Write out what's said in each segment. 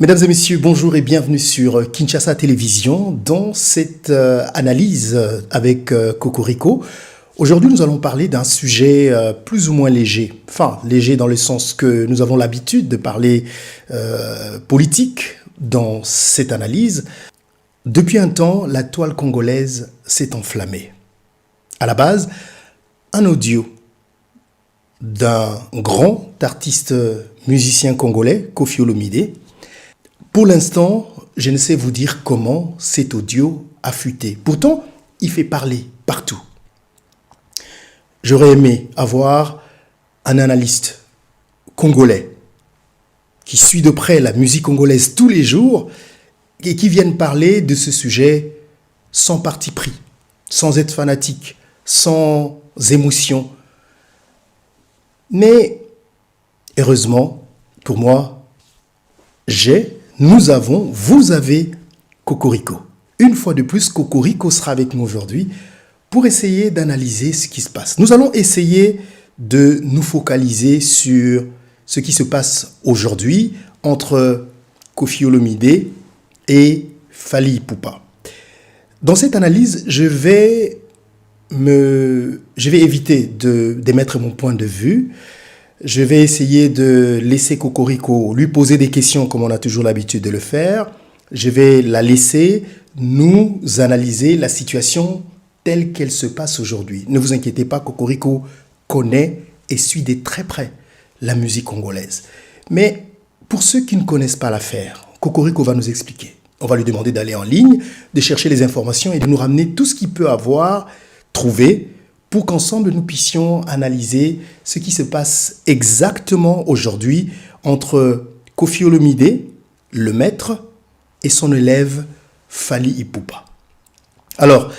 Mesdames et messieurs, bonjour et bienvenue sur Kinshasa Télévision dans cette analyse avec Cocorico. Aujourd'hui, nous allons parler d'un sujet plus ou moins léger. Enfin, léger dans le sens que nous avons l'habitude de parler politique dans cette analyse. Depuis un temps, la toile congolaise s'est enflammée. À la base, un audio d'un grand artiste musicien congolais, Koffi Olomide. Pour l'instant, je ne sais vous dire comment cet audio a fuité. Pourtant, il fait parler partout. J'aurais aimé avoir un analyste congolais qui suit de près la musique congolaise tous les jours et qui vienne parler de ce sujet sans parti pris, sans être fanatique, sans émotion. Mais heureusement, pour moi, nous avons, vous avez Cocorico. Une fois de plus, Cocorico sera avec nous aujourd'hui pour essayer d'analyser ce qui se passe. Nous allons essayer de nous focaliser sur ce qui se passe aujourd'hui entre Koffi Olomide et Fally Ipupa. Dans cette analyse, je vais éviter d'émettre mon point de vue. Je vais essayer de laisser Cocorico lui poser des questions comme on a toujours l'habitude de le faire. Je vais la laisser nous analyser la situation telle qu'elle se passe aujourd'hui. Ne vous inquiétez pas, Cocorico connaît et suit de très près la musique congolaise. Mais pour ceux qui ne connaissent pas l'affaire, Cocorico va nous expliquer. On va lui demander d'aller en ligne, de chercher les informations et de nous ramener tout ce qu'il peut avoir trouvé pour qu'ensemble nous puissions analyser ce qui se passe exactement aujourd'hui entre Koffi Olomide, le maître, et son élève Fally Ipupa. Alors,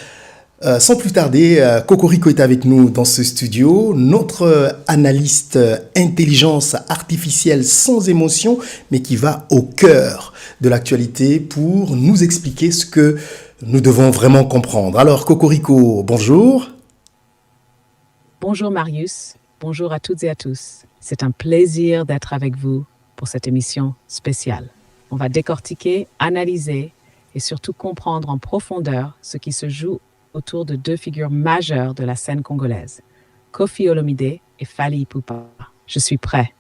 sans plus tarder, Cocorico est avec nous dans ce studio, notre analyste intelligence artificielle sans émotion, mais qui va au cœur de l'actualité pour nous expliquer ce que nous devons vraiment comprendre. Alors, Cocorico, bonjour. Bonjour Marius, bonjour à toutes et à tous. C'est un plaisir d'être avec vous pour cette émission spéciale. On va décortiquer, analyser et surtout comprendre en profondeur ce qui se joue autour de deux figures majeures de la scène congolaise, Koffi Olomide et Fally Ipupa. Je suis prêt.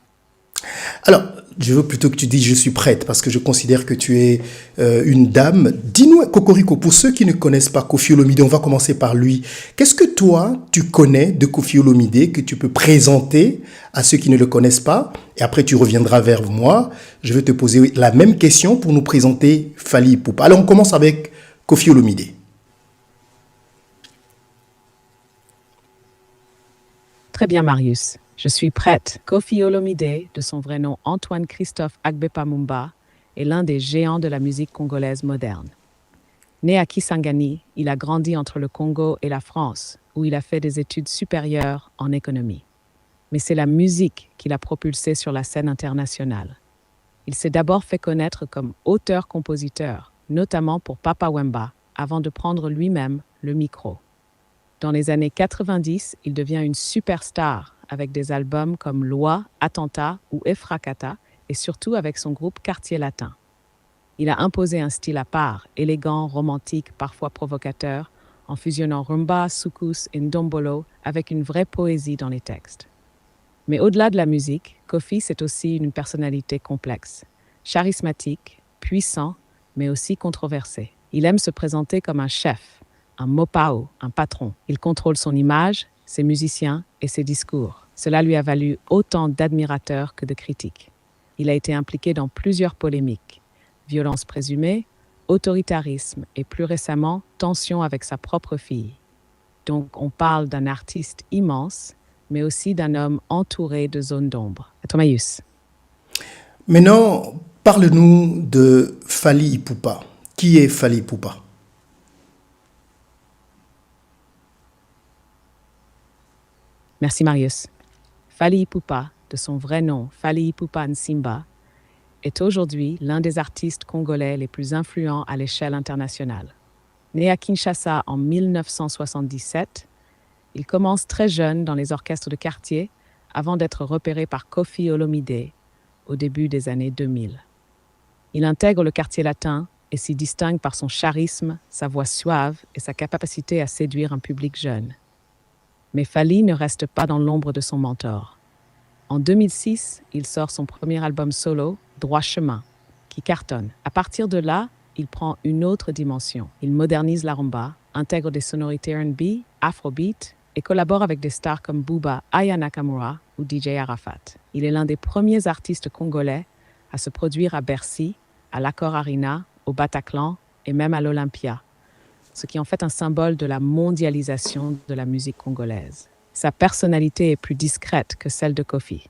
Alors, je veux plutôt que tu dises « je suis prête » parce que je considère que tu es une dame. Dis-nous, Cocorico, pour ceux qui ne connaissent pas Koffi Olomide, on va commencer par lui. Qu'est-ce que toi, tu connais de Koffi Olomide que tu peux présenter à ceux qui ne le connaissent pas? Et après, tu reviendras vers moi. Je vais te poser la même question pour nous présenter Fally Ipupa. Alors, on commence avec Koffi Olomide. Très bien, Marius. Je suis prête. Koffi Olomide, de son vrai nom Antoine Christophe Agbepa Mumba, est l'un des géants de la musique congolaise moderne. Né à Kisangani, il a grandi entre le Congo et la France, où il a fait des études supérieures en économie. Mais c'est la musique qui l'a propulsé sur la scène internationale. Il s'est d'abord fait connaître comme auteur-compositeur, notamment pour Papa Wemba, avant de prendre lui-même le micro. Dans les années 90, il devient une superstar avec des albums comme Loi, Attentat ou Efrakata et surtout avec son groupe Quartier Latin. Il a imposé un style à part, élégant, romantique, parfois provocateur, en fusionnant rumba, soukous et ndombolo avec une vraie poésie dans les textes. Mais au-delà de la musique, Koffi, c'est aussi une personnalité complexe, charismatique, puissant, mais aussi controversé. Il aime se présenter comme un chef, un mopao, un patron. Il contrôle son image, ses musiciens et ses discours. Cela lui a valu autant d'admirateurs que de critiques. Il a été impliqué dans plusieurs polémiques, violence présumée, autoritarisme et plus récemment, tension avec sa propre fille. Donc on parle d'un artiste immense, mais aussi d'un homme entouré de zones d'ombre. À toi, Marius. Maintenant, parle-nous de Fally Ipupa. Qui est Fally Ipupa? Merci Marius. Fally Ipupa, de son vrai nom Fally Ipupa Nsimba, est aujourd'hui l'un des artistes congolais les plus influents à l'échelle internationale. Né à Kinshasa en 1977, il commence très jeune dans les orchestres de quartier avant d'être repéré par Koffi Olomide au début des années 2000. Il intègre le quartier latin et s'y distingue par son charisme, sa voix suave et sa capacité à séduire un public jeune. Mais Fally ne reste pas dans l'ombre de son mentor. En 2006, il sort son premier album solo, Droit Chemin, qui cartonne. À partir de là, il prend une autre dimension. Il modernise la rumba, intègre des sonorités R&B, afrobeat et collabore avec des stars comme Booba, Aya Nakamura ou DJ Arafat. Il est l'un des premiers artistes congolais à se produire à Bercy, à l'Accor Arena, au Bataclan et même à l'Olympia, ce qui en fait un symbole de la mondialisation de la musique congolaise. Sa personnalité est plus discrète que celle de Kofi.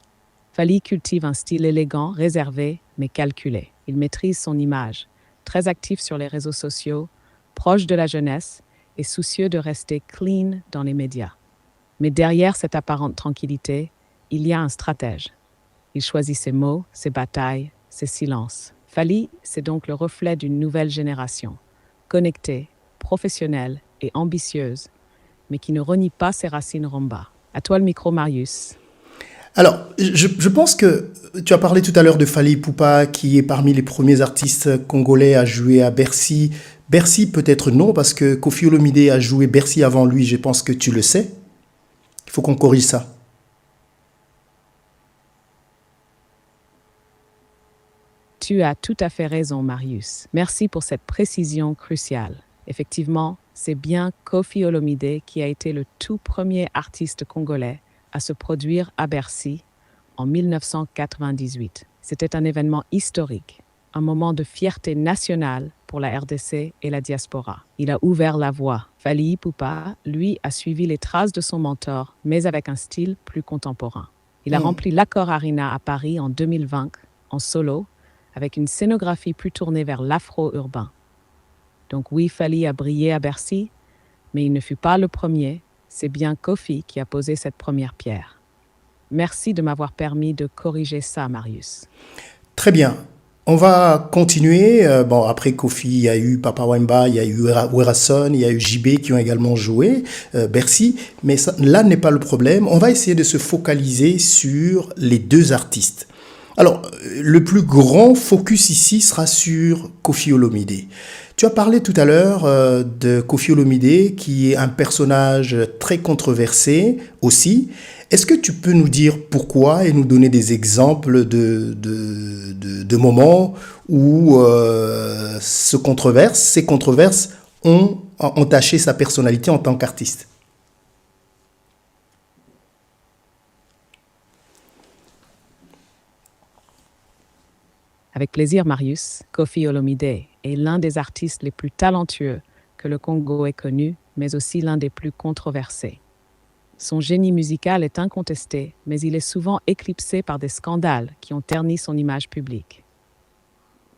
Fally cultive un style élégant, réservé, mais calculé. Il maîtrise son image, très actif sur les réseaux sociaux, proche de la jeunesse et soucieux de rester clean dans les médias. Mais derrière cette apparente tranquillité, il y a un stratège. Il choisit ses mots, ses batailles, ses silences. Fally, c'est donc le reflet d'une nouvelle génération, connectée, professionnelle et ambitieuse, mais qui ne renie pas ses racines rumba. À toi le micro, Marius. Alors, je pense que tu as parlé tout à l'heure de Fally Ipupa, qui est parmi les premiers artistes congolais à jouer à Bercy. Bercy, peut-être non, parce que Koffi Olomide a joué Bercy avant lui, je pense que tu le sais. Il faut qu'on corrige ça. Tu as tout à fait raison, Marius. Merci pour cette précision cruciale. Effectivement, c'est bien Koffi Olomide qui a été le tout premier artiste congolais à se produire à Bercy en 1998. C'était un événement historique, un moment de fierté nationale pour la RDC et la diaspora. Il a ouvert la voie. Fally Ipupa, lui, a suivi les traces de son mentor, mais avec un style plus contemporain. Il a rempli l'Accor Arena à Paris en 2020, en solo, avec une scénographie plus tournée vers l'afro-urbain. Donc oui, Fally a brillé à Bercy, mais il ne fut pas le premier. C'est bien Kofi qui a posé cette première pierre. Merci de m'avoir permis de corriger ça, Marius. Très bien. On va continuer. Bon, après Kofi, il y a eu Papa Wemba, il y a eu Werason, il y a eu JB qui ont également joué Bercy. Mais ça, là n'est pas le problème. On va essayer de se focaliser sur les deux artistes. Alors, le plus grand focus ici sera sur Koffi Olomide. Tu as parlé tout à l'heure de Koffi Olomide, qui est un personnage très controversé aussi. Est-ce que tu peux nous dire pourquoi et nous donner des exemples de moments où ces controverses ont entaché sa personnalité en tant qu'artiste? Avec plaisir, Marius. Koffi Olomide est l'un des artistes les plus talentueux que le Congo ait connu, mais aussi l'un des plus controversés. Son génie musical est incontesté, mais il est souvent éclipsé par des scandales qui ont terni son image publique.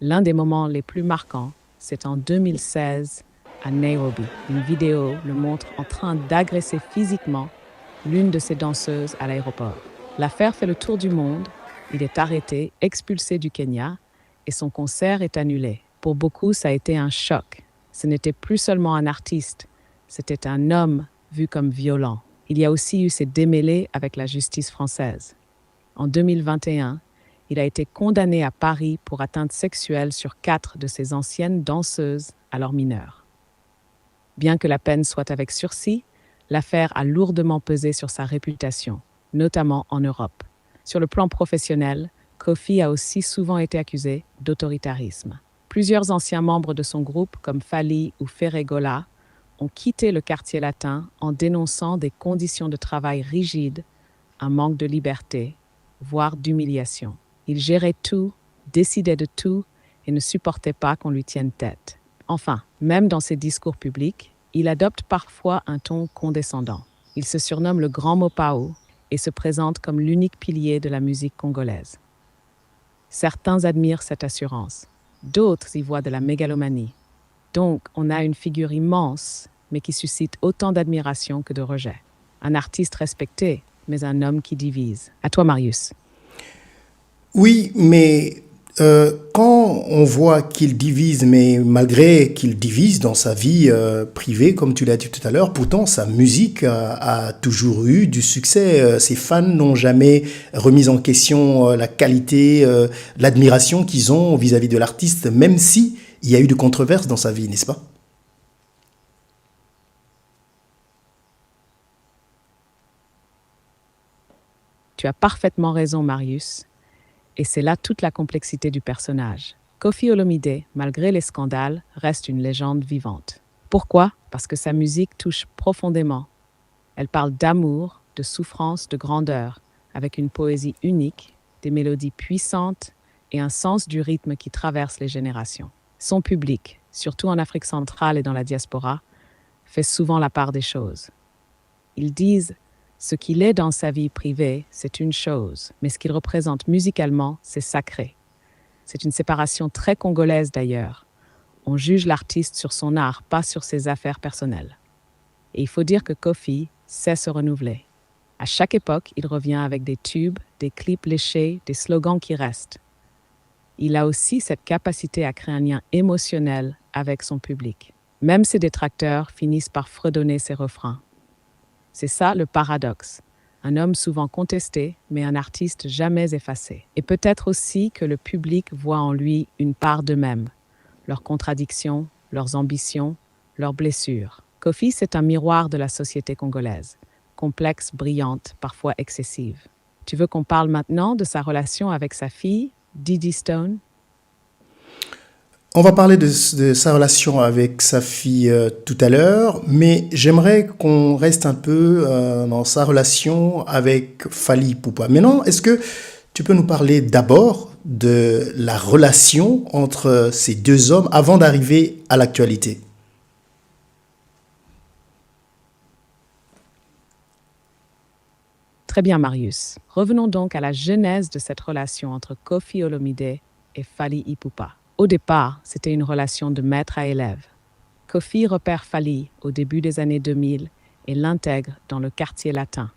L'un des moments les plus marquants, c'est en 2016 à Nairobi. Une vidéo le montre en train d'agresser physiquement l'une de ses danseuses à l'aéroport. L'affaire fait le tour du monde. Il est arrêté, expulsé du Kenya et son concert est annulé. Pour beaucoup, ça a été un choc. Ce n'était plus seulement un artiste, c'était un homme vu comme violent. Il y a aussi eu ces démêlés avec la justice française. En 2021, il a été condamné à Paris pour atteinte sexuelle sur 4 de ses anciennes danseuses alors mineures. Bien que la peine soit avec sursis, l'affaire a lourdement pesé sur sa réputation, notamment en Europe. Sur le plan professionnel, Koffi a aussi souvent été accusé d'autoritarisme. Plusieurs anciens membres de son groupe, comme Fally ou Ferregola, ont quitté le quartier latin en dénonçant des conditions de travail rigides, un manque de liberté, voire d'humiliation. Il gérait tout, décidait de tout et ne supportait pas qu'on lui tienne tête. Enfin, même dans ses discours publics, il adopte parfois un ton condescendant. Il se surnomme le Grand Mopao et se présente comme l'unique pilier de la musique congolaise. Certains admirent cette assurance, d'autres y voient de la mégalomanie. Donc, on a une figure immense, mais qui suscite autant d'admiration que de rejet. Un artiste respecté, mais un homme qui divise. À toi, Marius. Oui, mais Quand on voit qu'il divise, mais malgré qu'il divise dans sa vie privée, comme tu l'as dit tout à l'heure, pourtant sa musique a toujours eu du succès. Ses fans n'ont jamais remis en question la qualité, l'admiration qu'ils ont vis-à-vis de l'artiste, même si il y a eu de controverses dans sa vie, n'est-ce pas? Tu as parfaitement raison, Marius. Et c'est là toute la complexité du personnage. Koffi Olomide, malgré les scandales, reste une légende vivante. Pourquoi? Parce que sa musique touche profondément. Elle parle d'amour, de souffrance, de grandeur, avec une poésie unique, des mélodies puissantes et un sens du rythme qui traverse les générations. Son public, surtout en Afrique centrale et dans la diaspora, fait souvent la part des choses. Ils disent ce qu'il est dans sa vie privée, c'est une chose, mais ce qu'il représente musicalement, c'est sacré. C'est une séparation très congolaise d'ailleurs. On juge l'artiste sur son art, pas sur ses affaires personnelles. Et il faut dire que Koffi sait se renouveler. À chaque époque, il revient avec des tubes, des clips léchés, des slogans qui restent. Il a aussi cette capacité à créer un lien émotionnel avec son public. Même ses détracteurs finissent par fredonner ses refrains. C'est ça le paradoxe. Un homme souvent contesté, mais un artiste jamais effacé. Et peut-être aussi que le public voit en lui une part d'eux-mêmes, leurs contradictions, leurs ambitions, leurs blessures. Koffi, c'est un miroir de la société congolaise, complexe, brillante, parfois excessive. Tu veux qu'on parle maintenant de sa relation avec sa fille, Didi Stone? On va parler de sa relation avec sa fille tout à l'heure, mais j'aimerais qu'on reste un peu dans sa relation avec Fally Ipupa. Maintenant, est-ce que tu peux nous parler d'abord de la relation entre ces deux hommes avant d'arriver à l'actualité? Très bien, Marius. Revenons donc à la genèse de cette relation entre Koffi Olomide et Fally Ipupa. Au départ, c'était une relation de maître à élève. Koffi repère Fally au début des années 2000 et l'intègre dans le quartier latin.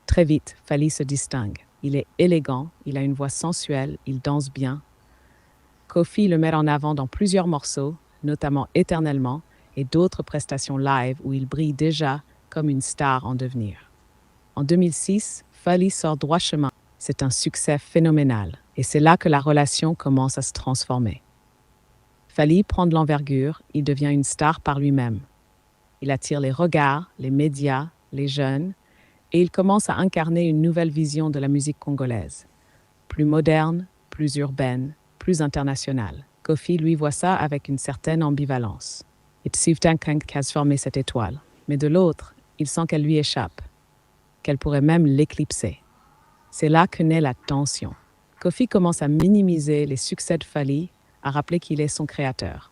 Très vite, Fally se distingue. Il est élégant, il a une voix sensuelle, il danse bien. Koffi le met en avant dans plusieurs morceaux, notamment Éternellement, et d'autres prestations live où il brille déjà comme une star en devenir. En 2006, Fally sort Droit chemin. C'est un succès phénoménal, et c'est là que la relation commence à se transformer. Fally prend de l'envergure, il devient une star par lui-même. Il attire les regards, les médias, les jeunes, et il commence à incarner une nouvelle vision de la musique congolaise. Plus moderne, plus urbaine, plus internationale. Koffi, lui, voit ça avec une certaine ambivalence. Il a formé cette étoile, mais de l'autre, il sent qu'elle lui échappe, qu'elle pourrait même l'éclipser. C'est là que naît la tension. Koffi commence à minimiser les succès de Fally, à rappeler qu'il est son créateur.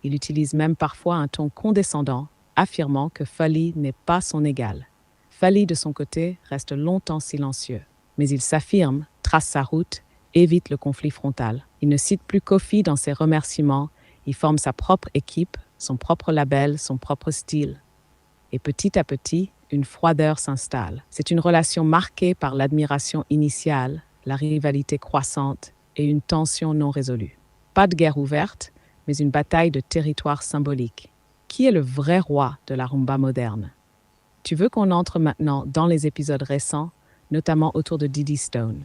Il utilise même parfois un ton condescendant, affirmant que Fally n'est pas son égal. Fally, de son côté, reste longtemps silencieux. Mais il s'affirme, trace sa route, évite le conflit frontal. Il ne cite plus Koffi dans ses remerciements, il forme sa propre équipe, son propre label, son propre style. Et petit à petit, une froideur s'installe. C'est une relation marquée par l'admiration initiale, la rivalité croissante et une tension non résolue. Pas de guerre ouverte, mais une bataille de territoire symbolique. Qui est le vrai roi de la rumba moderne? Tu veux qu'on entre maintenant dans les épisodes récents, notamment autour de Didi Stone?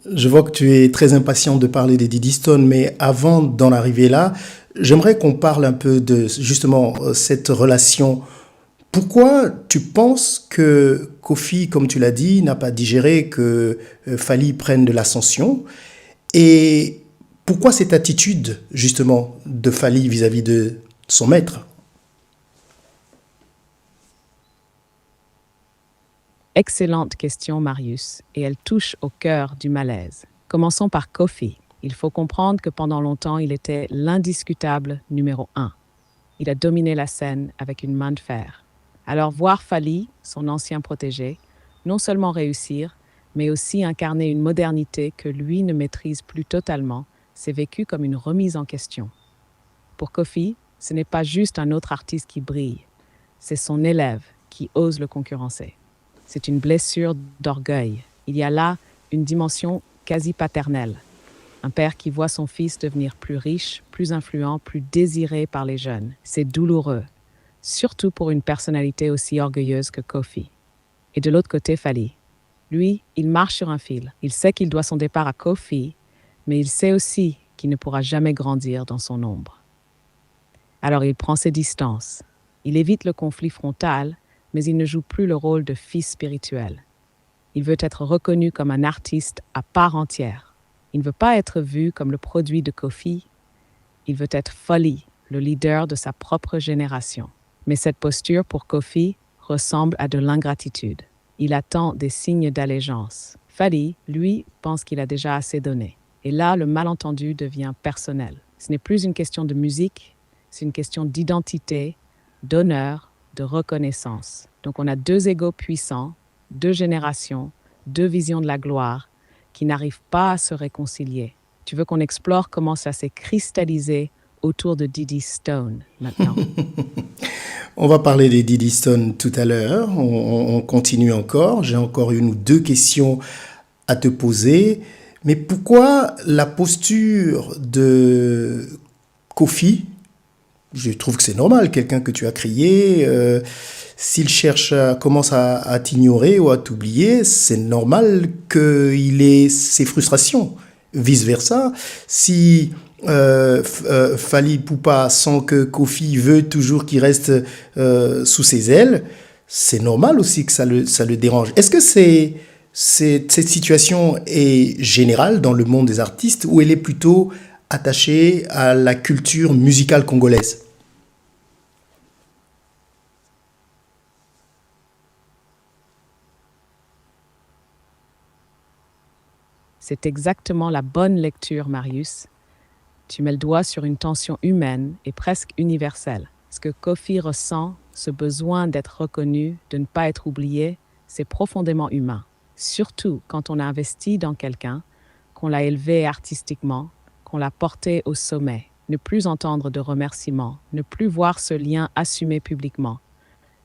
Je vois que tu es très impatient de parler des Didi Stone, mais avant d'en arriver là, j'aimerais qu'on parle un peu de justement cette relation. Pourquoi tu penses que Koffi, comme tu l'as dit, n'a pas digéré que Fally prenne de l'ascension? Et pourquoi cette attitude justement de Fally vis-à-vis de son maître? Excellente question, Marius, et elle touche au cœur du malaise. Commençons par Koffi. Il faut comprendre que pendant longtemps, il était l'indiscutable numéro 1. Il a dominé la scène avec une main de fer. Alors voir Fally, son ancien protégé, non seulement réussir, mais aussi incarner une modernité que lui ne maîtrise plus totalement, c'est vécu comme une remise en question. Pour Koffi, ce n'est pas juste un autre artiste qui brille, c'est son élève qui ose le concurrencer. C'est une blessure d'orgueil. Il y a là une dimension quasi paternel. Un père qui voit son fils devenir plus riche, plus influent, plus désiré par les jeunes. C'est douloureux, surtout pour une personnalité aussi orgueilleuse que Kofi. Et de l'autre côté, Fally. Lui, il marche sur un fil. Il sait qu'il doit son départ à Kofi, mais il sait aussi qu'il ne pourra jamais grandir dans son ombre. Alors il prend ses distances. Il évite le conflit frontal, mais il ne joue plus le rôle de fils spirituel. Il veut être reconnu comme un artiste à part entière. Il ne veut pas être vu comme le produit de Kofi. Il veut être Fally, le leader de sa propre génération. Mais cette posture pour Kofi ressemble à de l'ingratitude. Il attend des signes d'allégeance. Fally, lui, pense qu'il a déjà assez donné. Et là, le malentendu devient personnel. Ce n'est plus une question de musique, c'est une question d'identité, d'honneur, de reconnaissance. Donc on a deux égos puissants, deux générations, deux visions de la gloire qui n'arrivent pas à se réconcilier. Tu veux qu'on explore comment ça s'est cristallisé autour de Diddy Stone maintenant? On va parler des Diddy Stone tout à l'heure. On continue encore. J'ai encore une ou deux questions à te poser. Mais pourquoi la posture de Kofi? Je trouve que c'est normal, quelqu'un que tu as crié, s'il commence à t'ignorer ou à t'oublier, c'est normal qu'il ait ses frustrations. Vice-versa, si Fally Ipupa sent que Kofi veut toujours qu'il reste sous ses ailes, c'est normal aussi que ça le dérange. Est-ce que cette situation est générale dans le monde des artistes ou elle est plutôt attachée à la culture musicale congolaise? C'est exactement la bonne lecture, Marius. Tu mets le doigt sur une tension humaine et presque universelle. Ce que Kofi ressent, ce besoin d'être reconnu, de ne pas être oublié, c'est profondément humain. Surtout quand on a investi dans quelqu'un, qu'on l'a élevé artistiquement, qu'on l'a porté au sommet. Ne plus entendre de remerciements, ne plus voir ce lien assumé publiquement.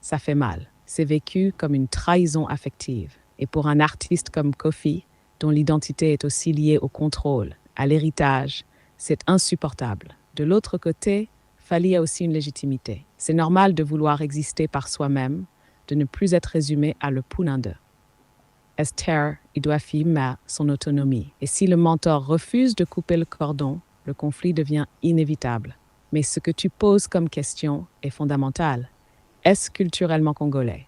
Ça fait mal. C'est vécu comme une trahison affective. Et pour un artiste comme Kofi, dont l'identité est aussi liée au contrôle, à l'héritage, c'est insupportable. De l'autre côté, Fally a aussi une légitimité. C'est normal de vouloir exister par soi-même, de ne plus être résumé à le Pouninde. Esther, il doit filmer son autonomie. Et si le mentor refuse de couper le cordon, le conflit devient inévitable. Mais ce que tu poses comme question est fondamental. Est-ce culturellement congolais?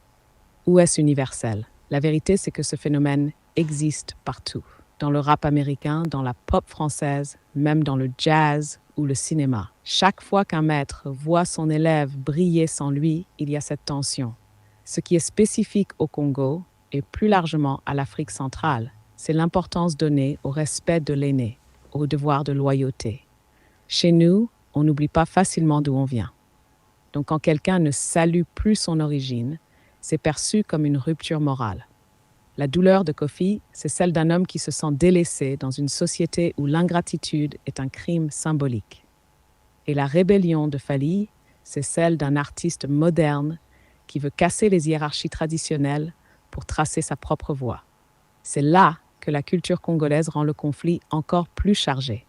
Ou est-ce universel? La vérité, c'est que ce phénomène existe partout. Dans le rap américain, dans la pop française, même dans le jazz ou le cinéma. Chaque fois qu'un maître voit son élève briller sans lui, il y a cette tension. Ce qui est spécifique au Congo et plus largement à l'Afrique centrale, c'est l'importance donnée au respect de l'aîné, au devoir de loyauté. Chez nous, on n'oublie pas facilement d'où on vient. Donc quand quelqu'un ne salue plus son origine, c'est perçu comme une rupture morale. La douleur de Kofi, c'est celle d'un homme qui se sent délaissé dans une société où l'ingratitude est un crime symbolique. Et la rébellion de Fally, c'est celle d'un artiste moderne qui veut casser les hiérarchies traditionnelles pour tracer sa propre voie. C'est là que la culture congolaise rend le conflit encore plus chargé.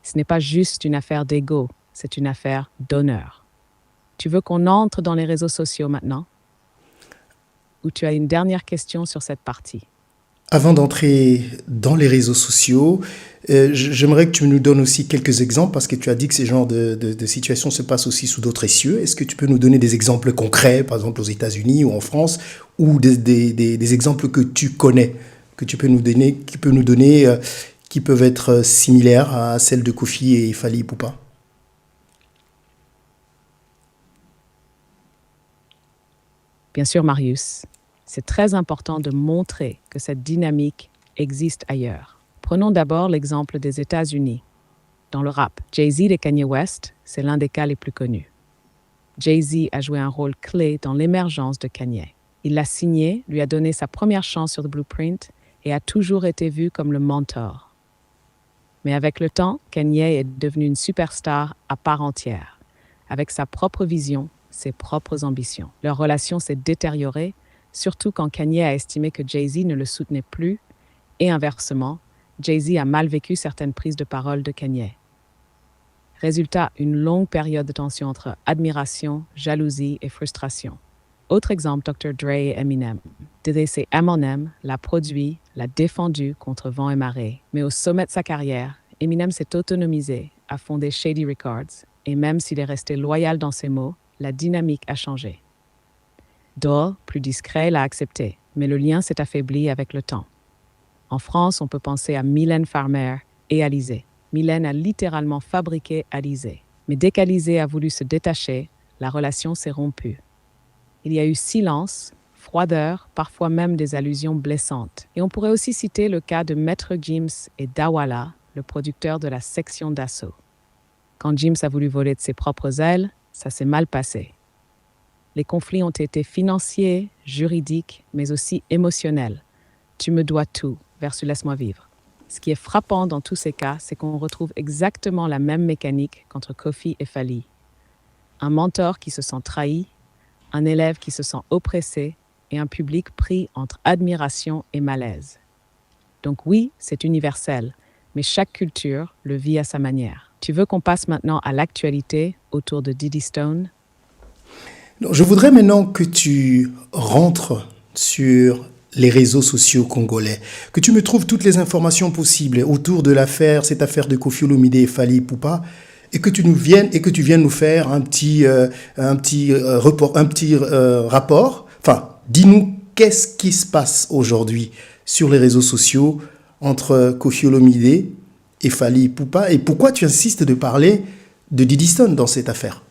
Ce n'est pas juste une affaire d'ego, c'est une affaire d'honneur. Tu veux qu'on entre dans les réseaux sociaux maintenant? Ou tu as une dernière question sur cette partie? Avant d'entrer dans les réseaux sociaux, j'aimerais que tu nous donnes aussi quelques exemples parce que tu as dit que ces genres de situations se passent aussi sous d'autres cieux. Est-ce que tu peux nous donner des exemples concrets, par exemple aux États-Unis ou en France, ou des exemples que tu connais, que tu peux nous donner, qui peuvent être similaires à celles de Kofi et Fally Ipupa? Bien sûr, Marius, c'est très important de montrer que cette dynamique existe ailleurs. Prenons d'abord l'exemple des États-Unis. Dans le rap, Jay-Z et Kanye West, c'est l'un des cas les plus connus. Jay-Z a joué un rôle clé dans l'émergence de Kanye. Il l'a signé, lui a donné sa première chance sur The Blueprint et a toujours été vu comme le mentor. Mais avec le temps, Kanye est devenu une superstar à part entière, avec sa propre vision, ses propres ambitions. Leur relation s'est détériorée, surtout quand Kanye a estimé que Jay-Z ne le soutenait plus, et inversement, Jay-Z a mal vécu certaines prises de parole de Kanye. Résultat, une longue période de tension entre admiration, jalousie et frustration. Autre exemple, Dr. Dre et Eminem. DDC Eminem l'a produit, l'a défendu contre vent et marée. Mais au sommet de sa carrière, Eminem s'est autonomisé, a fondé Shady Records, et même s'il est resté loyal dans ses mots, la dynamique a changé. Dole, plus discret, l'a accepté, mais le lien s'est affaibli avec le temps. En France, on peut penser à Mylène Farmer et Alizé. Mylène a littéralement fabriqué Alizé. Mais dès qu'Alizé a voulu se détacher, la relation s'est rompue. Il y a eu silence, froideur, parfois même des allusions blessantes. Et on pourrait aussi citer le cas de Maître Gims et Dawala, le producteur de la section d'assaut. Quand Gims a voulu voler de ses propres ailes, ça s'est mal passé. Les conflits ont été financiers, juridiques, mais aussi émotionnels. Tu me dois tout, versus laisse-moi vivre. Ce qui est frappant dans tous ces cas, c'est qu'on retrouve exactement la même mécanique qu'entre Kofi et Fally. Un mentor qui se sent trahi, un élève qui se sent oppressé et un public pris entre admiration et malaise. Donc oui, c'est universel, mais chaque culture le vit à sa manière. Tu veux qu'on passe maintenant à l'actualité autour de Diddy Stone? Donc, je voudrais maintenant que tu rentres sur les réseaux sociaux congolais, que tu me trouves toutes les informations possibles autour de l'affaire, cette affaire de Koffi Olomide et Fally Ipupa, et que tu viennes nous faire un petit rapport. Enfin, dis-nous qu'est-ce qui se passe aujourd'hui sur les réseaux sociaux entre Koffi Olomide et Fally Ipupa, et pourquoi tu insistes de parler de Diddy Stone dans cette affaire.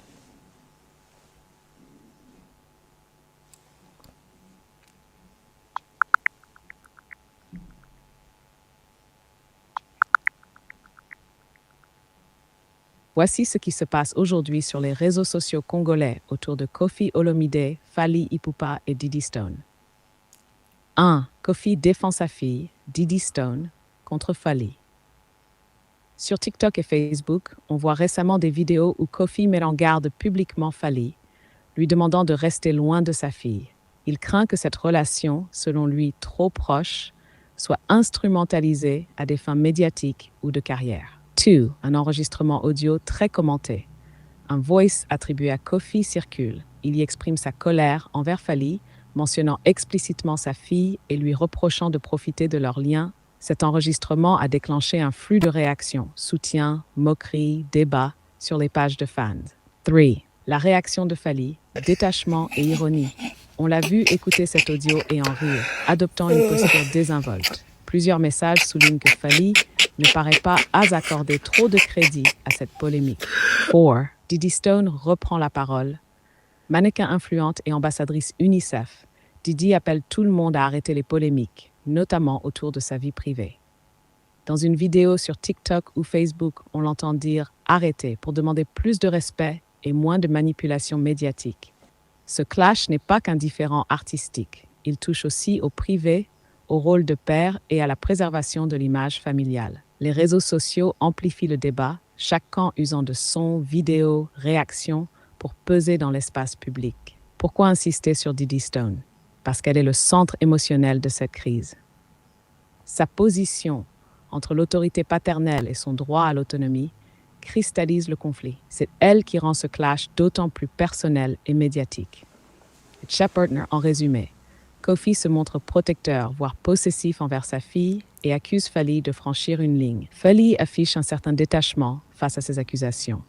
Voici ce qui se passe aujourd'hui sur les réseaux sociaux congolais autour de Koffi Olomide, Fally Ipupa et Diddy Stone. 1. Koffi défend sa fille, Diddy Stone, contre Fally. Sur TikTok et Facebook, on voit récemment des vidéos où Koffi met en garde publiquement Fally, lui demandant de rester loin de sa fille. Il craint que cette relation, selon lui trop proche, soit instrumentalisée à des fins médiatiques ou de carrière. 2. Un enregistrement audio très commenté. Un voice attribué à Koffi circule. Il y exprime sa colère envers Fally, mentionnant explicitement sa fille et lui reprochant de profiter de leur lien. Cet enregistrement a déclenché un flux de réactions, soutien, moquerie, débat sur les pages de fans. 3. La réaction de Fally, détachement et ironie. On l'a vu écouter cet audio et en rire, adoptant une posture désinvolte. Plusieurs messages soulignent que Fally ne paraît pas accorder trop de crédit à cette polémique. 4. Diddy Stone reprend la parole. Mannequin influente et ambassadrice UNICEF, Diddy appelle tout le monde à arrêter les polémiques, notamment autour de sa vie privée. Dans une vidéo sur TikTok ou Facebook, on l'entend dire « arrêtez » pour demander plus de respect et moins de manipulation médiatique. Ce clash n'est pas qu'un différend artistique. Il touche aussi au privé, au rôle de père et à la préservation de l'image familiale. Les réseaux sociaux amplifient le débat, chaque camp usant de sons, vidéos, réactions pour peser dans l'espace public. Pourquoi insister sur Diddy Stone? Parce qu'elle est le centre émotionnel de cette crise. Sa position entre l'autorité paternelle et son droit à l'autonomie cristallise le conflit. C'est elle qui rend ce clash d'autant plus personnel et médiatique. Partner en résumé. Koffi se montre protecteur, voire possessif envers sa fille et accuse Fally de franchir une ligne. Fally affiche un certain détachement face à ces accusations.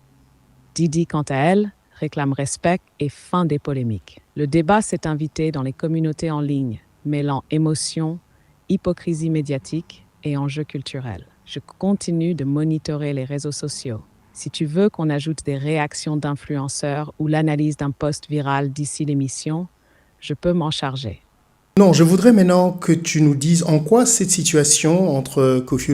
Diddy, quant à elle, réclame respect et fin des polémiques. Le débat s'est invité dans les communautés en ligne, mêlant émotion, hypocrisie médiatique et enjeux culturels. Je continue de monitorer les réseaux sociaux. Si tu veux qu'on ajoute des réactions d'influenceurs ou l'analyse d'un post viral d'ici l'émission, je peux m'en charger. Non, je voudrais maintenant que tu nous dises en quoi cette situation entre Koffi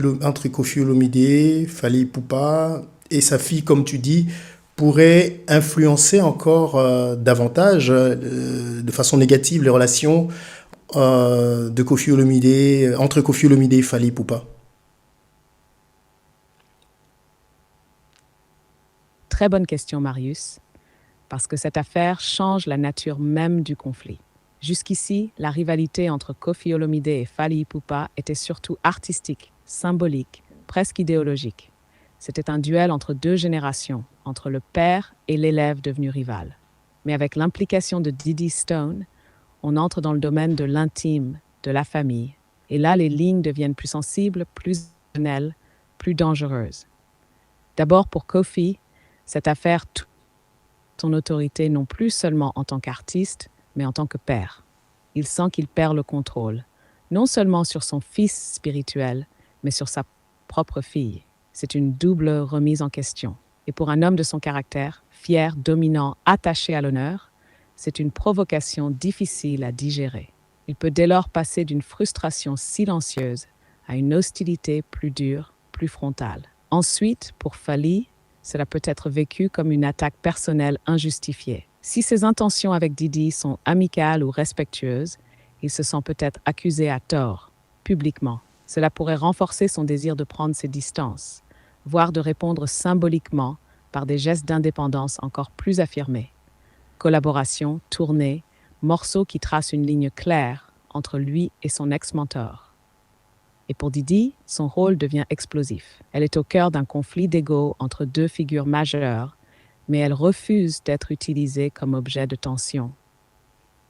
Olomide, Fally Ipupa et sa fille, comme tu dis, pourrait influencer encore davantage, de façon négative, les relations entre Koffi Olomide et Fally Ipupa. Très bonne question, Marius, parce que cette affaire change la nature même du conflit. Jusqu'ici, la rivalité entre Koffi Olomide et Fally Ipupa était surtout artistique, symbolique, presque idéologique. C'était un duel entre deux générations, entre le père et l'élève devenu rival. Mais avec l'implication de Didi Stone, on entre dans le domaine de l'intime, de la famille. Et là, les lignes deviennent plus sensibles, plus émotionnelles, plus dangereuses. D'abord, pour Kofi, cette affaire touche son autorité non plus seulement en tant qu'artiste, mais en tant que père. Il sent qu'il perd le contrôle, non seulement sur son fils spirituel, mais sur sa propre fille. C'est une double remise en question. Et pour un homme de son caractère, fier, dominant, attaché à l'honneur, c'est une provocation difficile à digérer. Il peut dès lors passer d'une frustration silencieuse à une hostilité plus dure, plus frontale. Ensuite, pour Fally, cela peut être vécu comme une attaque personnelle injustifiée. Si ses intentions avec Didi sont amicales ou respectueuses, il se sent peut-être accusé à tort, publiquement. Cela pourrait renforcer son désir de prendre ses distances, voire de répondre symboliquement par des gestes d'indépendance encore plus affirmés. Collaboration, tournée, morceaux qui tracent une ligne claire entre lui et son ex-mentor. Et pour Didi, son rôle devient explosif. Elle est au cœur d'un conflit d'ego entre deux figures majeures, mais elle refuse d'être utilisée comme objet de tension.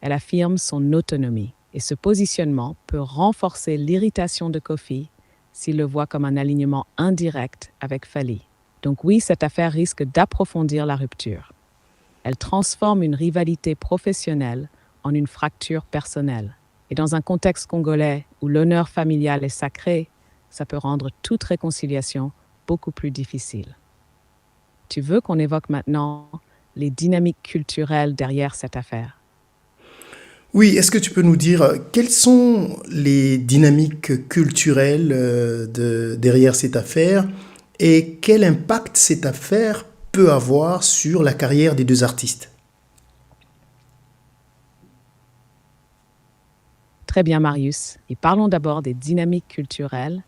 Elle affirme son autonomie, et ce positionnement peut renforcer l'irritation de Kofi s'il le voit comme un alignement indirect avec Fally. Donc oui, cette affaire risque d'approfondir la rupture. Elle transforme une rivalité professionnelle en une fracture personnelle. Et dans un contexte congolais où l'honneur familial est sacré, ça peut rendre toute réconciliation beaucoup plus difficile. Tu veux qu'on évoque maintenant les dynamiques culturelles derrière cette affaire? Oui, est-ce que tu peux nous dire quelles sont les dynamiques culturelles derrière cette affaire et quel impact cette affaire peut avoir sur la carrière des deux artistes? Très bien, Marius. Et parlons d'abord des dynamiques culturelles,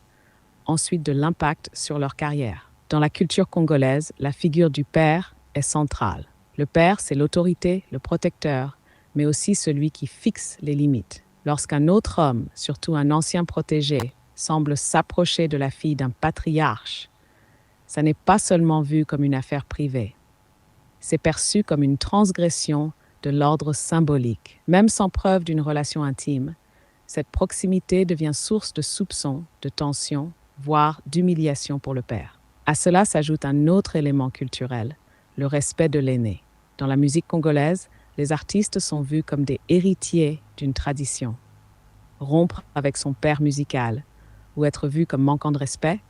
ensuite de l'impact sur leur carrière. Dans la culture congolaise, la figure du père est centrale. Le père, c'est l'autorité, le protecteur, mais aussi celui qui fixe les limites. Lorsqu'un autre homme, surtout un ancien protégé, semble s'approcher de la fille d'un patriarche, ça n'est pas seulement vu comme une affaire privée. C'est perçu comme une transgression de l'ordre symbolique. Même sans preuve d'une relation intime, cette proximité devient source de soupçons, de tensions, voire d'humiliation pour le père. À cela s'ajoute un autre élément culturel, le respect de l'aîné. Dans la musique congolaise, les artistes sont vus comme des héritiers d'une tradition. Rompre avec son père musical ou être vu comme manquant de respect,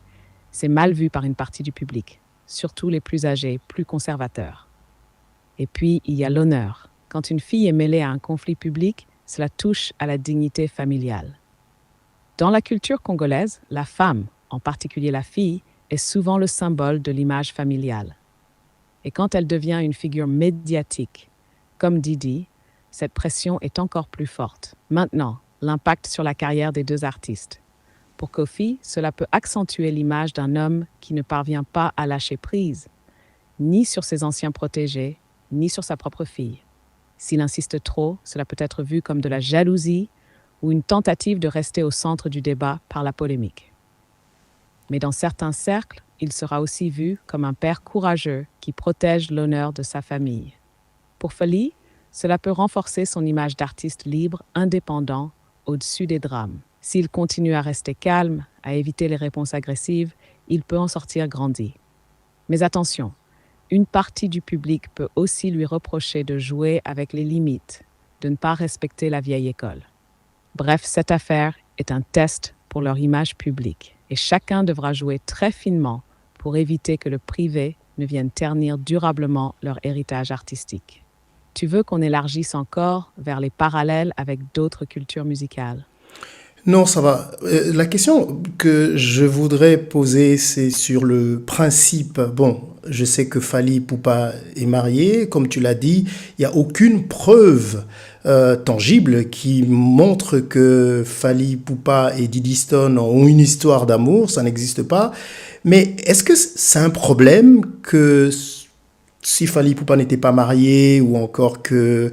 c'est mal vu par une partie du public, surtout les plus âgés, plus conservateurs. Et puis, il y a l'honneur. Quand une fille est mêlée à un conflit public, cela touche à la dignité familiale. Dans la culture congolaise, la femme, en particulier la fille, est souvent le symbole de l'image familiale. Et quand elle devient une figure médiatique, comme Didi, cette pression est encore plus forte. Maintenant, l'impact sur la carrière des deux artistes. Pour Kofi, cela peut accentuer l'image d'un homme qui ne parvient pas à lâcher prise, ni sur ses anciens protégés, ni sur sa propre fille. S'il insiste trop, cela peut être vu comme de la jalousie ou une tentative de rester au centre du débat par la polémique. Mais dans certains cercles, il sera aussi vu comme un père courageux qui protège l'honneur de sa famille. Pour Fally, cela peut renforcer son image d'artiste libre, indépendant, au-dessus des drames. S'il continue à rester calme, à éviter les réponses agressives, il peut en sortir grandi. Mais attention, une partie du public peut aussi lui reprocher de jouer avec les limites, de ne pas respecter la vieille école. Bref, cette affaire est un test pour leur image publique et chacun devra jouer très finement pour éviter que le privé ne vienne ternir durablement leur héritage artistique. Tu veux qu'on élargisse encore vers les parallèles avec d'autres cultures musicales? Non, ça va. La question que je voudrais poser, c'est sur le principe. Bon, je sais que Fally Ipupa est marié, comme tu l'as dit, il n'y a aucune preuve tangible qui montre que Fally Ipupa et Didi Stone ont une histoire d'amour, ça n'existe pas. Mais est-ce que c'est un problème que si Fally Ipupa n'était pas marié ou encore que,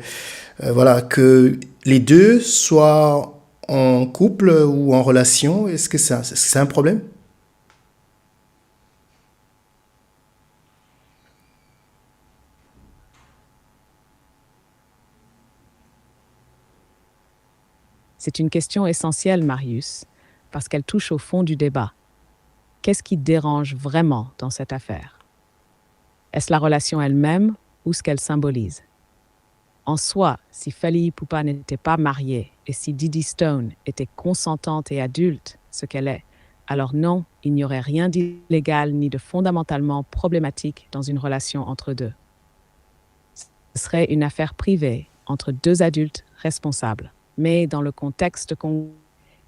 voilà, que les deux soient en couple ou en relation, est-ce que c'est un problème? C'est une question essentielle, Marius, parce qu'elle touche au fond du débat. Qu'est-ce qui dérange vraiment dans cette affaire? Est-ce la relation elle-même ou ce qu'elle symbolise? En soi, si Fally Ipupa n'était pas mariée et si Didi Stone était consentante et adulte, ce qu'elle est, alors non, il n'y aurait rien d'illégal ni de fondamentalement problématique dans une relation entre deux. Ce serait une affaire privée entre deux adultes responsables. Mais dans le contexte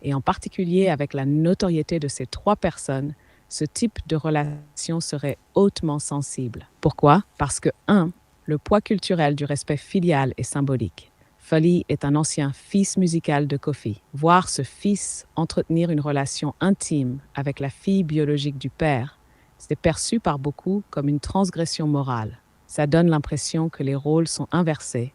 et en particulier avec la notoriété de ces trois personnes, ce type de relation serait hautement sensible. Pourquoi? Parce que 1. Le poids culturel du respect filial est symbolique. Fally est un ancien fils musical de Kofi. Voir ce fils entretenir une relation intime avec la fille biologique du père, c'est perçu par beaucoup comme une transgression morale. Ça donne l'impression que les rôles sont inversés,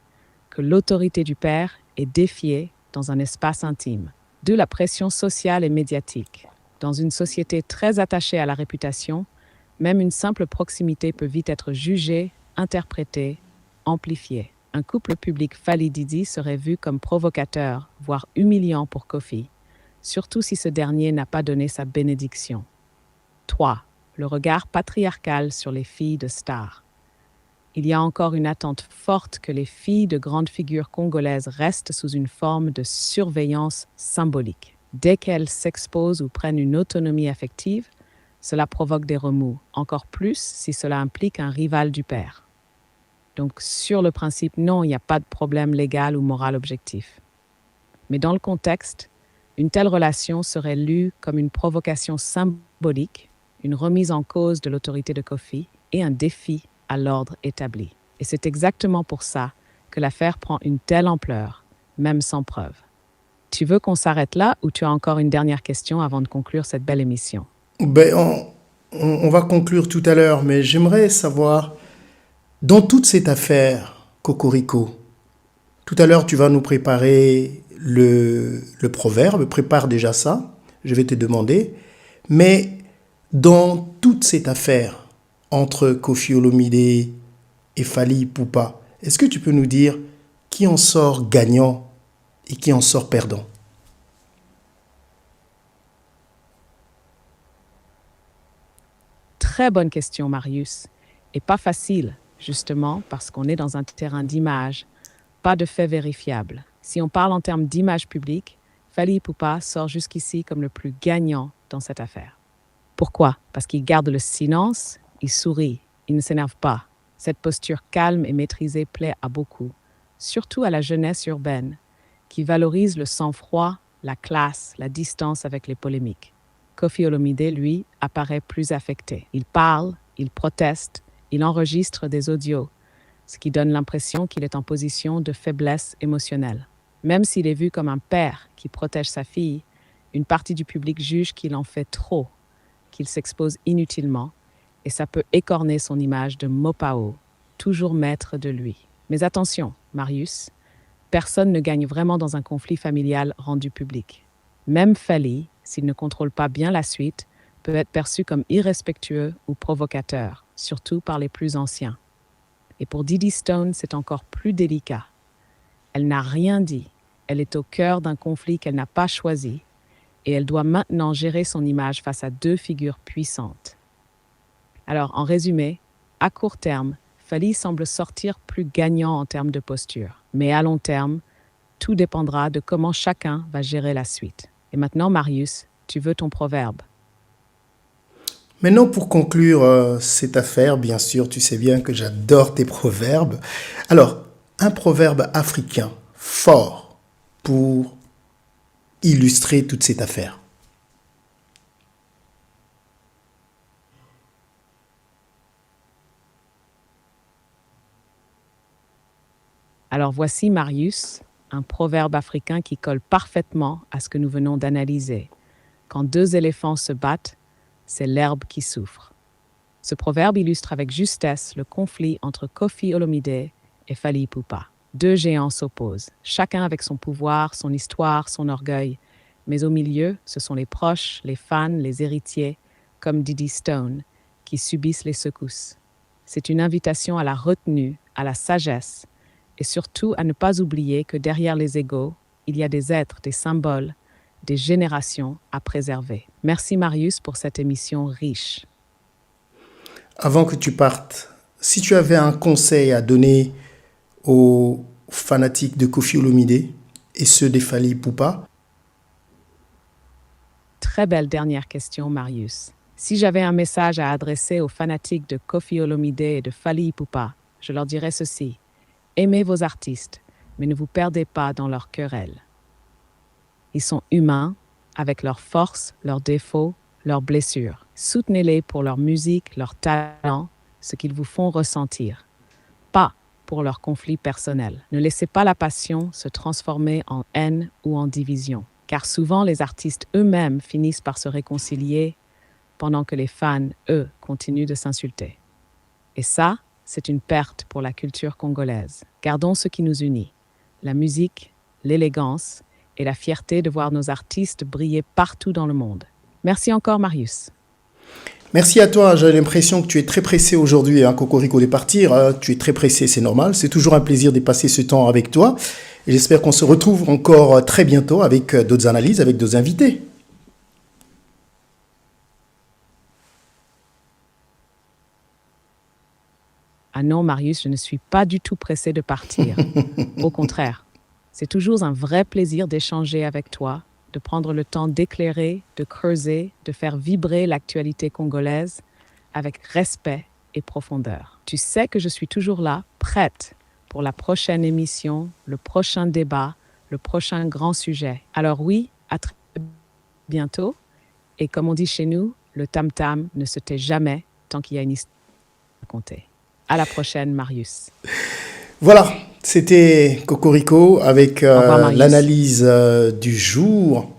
que l'autorité du père est défiée dans un espace intime. De la pression sociale et médiatique. Dans une société très attachée à la réputation, même une simple proximité peut vite être jugée, interprétée, amplifiée. Un couple public Fally-Didi serait vu comme provocateur, voire humiliant pour Kofi, surtout si ce dernier n'a pas donné sa bénédiction. 3. Le regard patriarcal sur les filles de stars. Il y a encore une attente forte que les filles de grandes figures congolaises restent sous une forme de surveillance symbolique. Dès qu'elles s'exposent ou prennent une autonomie affective, cela provoque des remous, encore plus si cela implique un rival du père. Donc, sur le principe, non, il n'y a pas de problème légal ou moral objectif. Mais dans le contexte, une telle relation serait lue comme une provocation symbolique, une remise en cause de l'autorité de Kofi et un défi à l'ordre établi. Et c'est exactement pour ça que l'affaire prend une telle ampleur, même sans preuve. Tu veux qu'on s'arrête là ou tu as encore une dernière question avant de conclure cette belle émission? On va conclure tout à l'heure, mais j'aimerais savoir, dans toute cette affaire, Cocorico, tout à l'heure tu vas nous préparer le proverbe, prépare déjà ça, je vais te demander, mais dans toute cette affaire entre Koffi Olomide et Fally Ipupa, est-ce que tu peux nous dire qui en sort gagnant et qui en sort perdant? Très bonne question, Marius. Et pas facile, justement, parce qu'on est dans un terrain d'image, pas de faits vérifiables. Si on parle en termes d'image publique, Fally Ipupa sort jusqu'ici comme le plus gagnant dans cette affaire. Pourquoi? Parce qu'il garde le silence, il sourit, il ne s'énerve pas. Cette posture calme et maîtrisée plaît à beaucoup, surtout à la jeunesse urbaine, qui valorise le sang-froid, la classe, la distance avec les polémiques. Koffi Olomide, lui, apparaît plus affecté. Il parle, il proteste, il enregistre des audios, ce qui donne l'impression qu'il est en position de faiblesse émotionnelle. Même s'il est vu comme un père qui protège sa fille, une partie du public juge qu'il en fait trop, qu'il s'expose inutilement, et ça peut écorner son image de Mopao, toujours maître de lui. Mais attention, Marius, personne ne gagne vraiment dans un conflit familial rendu public. Même Fally, s'il ne contrôle pas bien la suite, peut être perçu comme irrespectueux ou provocateur, surtout par les plus anciens. Et pour Didi Stone, c'est encore plus délicat. Elle n'a rien dit, elle est au cœur d'un conflit qu'elle n'a pas choisi, et elle doit maintenant gérer son image face à deux figures puissantes. Alors, en résumé, à court terme, Fally semble sortir plus gagnant en termes de posture. Mais à long terme, tout dépendra de comment chacun va gérer la suite. Et maintenant, Marius, tu veux ton proverbe? Maintenant, pour conclure cette affaire, bien sûr, tu sais bien que j'adore tes proverbes. Alors, un proverbe africain fort pour illustrer toute cette affaire. Alors voici, Marius, un proverbe africain qui colle parfaitement à ce que nous venons d'analyser. Quand deux éléphants se battent, c'est l'herbe qui souffre. Ce proverbe illustre avec justesse le conflit entre Koffi Olomide et Fally Ipupa. Deux géants s'opposent, chacun avec son pouvoir, son histoire, son orgueil. Mais au milieu, ce sont les proches, les fans, les héritiers, comme Didi Stone, qui subissent les secousses. C'est une invitation à la retenue, à la sagesse, et surtout à ne pas oublier que derrière les égos, il y a des êtres, des symboles, des générations à préserver. Merci Marius pour cette émission riche. Avant que tu partes, si tu avais un conseil à donner aux fanatiques de Koffi Olomide et ceux des Fally Ipupa. Très belle dernière question, Marius. Si j'avais un message à adresser aux fanatiques de Koffi Olomide et de Fally Ipupa, je leur dirais ceci. Aimez vos artistes, mais ne vous perdez pas dans leurs querelles. Ils sont humains, avec leurs forces, leurs défauts, leurs blessures. Soutenez-les pour leur musique, leur talent, ce qu'ils vous font ressentir. Pas pour leurs conflits personnels. Ne laissez pas la passion se transformer en haine ou en division, car souvent les artistes eux-mêmes finissent par se réconcilier pendant que les fans, eux, continuent de s'insulter. Et ça, c'est une perte pour la culture congolaise. Gardons ce qui nous unit, la musique, l'élégance et la fierté de voir nos artistes briller partout dans le monde. Merci encore, Marius. Merci à toi, j'ai l'impression que tu es très pressé aujourd'hui, hein, Cocorico, de partir. Tu es très pressé, c'est normal. C'est toujours un plaisir de passer ce temps avec toi. Et j'espère qu'on se retrouve encore très bientôt avec d'autres analyses, avec d'autres invités. Ah non, Marius, je ne suis pas du tout pressé de partir. Au contraire, c'est toujours un vrai plaisir d'échanger avec toi, de prendre le temps d'éclairer, de creuser, de faire vibrer l'actualité congolaise avec respect et profondeur. Tu sais que je suis toujours là, prête pour la prochaine émission, le prochain débat, le prochain grand sujet. Alors oui, à très bientôt. Et comme on dit chez nous, le tam-tam ne se tait jamais tant qu'il y a une histoire à raconter. À la prochaine, Marius. Voilà, c'était Cocorico avec l'analyse du jour.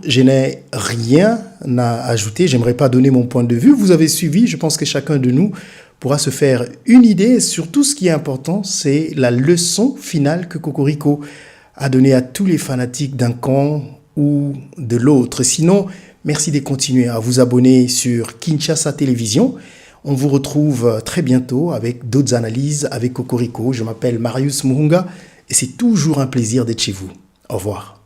Je n'ai rien à ajouter, j'aimerais pas donner mon point de vue. Vous avez suivi, je pense que chacun de nous pourra se faire une idée. Et surtout, ce qui est important, c'est la leçon finale que Cocorico a donnée à tous les fanatiques d'un camp ou de l'autre. Sinon, merci de continuer à vous abonner sur Kinshasa Télévision. On vous retrouve très bientôt avec d'autres analyses avec Cocorico. Je m'appelle Marius Muhunga et c'est toujours un plaisir d'être chez vous. Au revoir.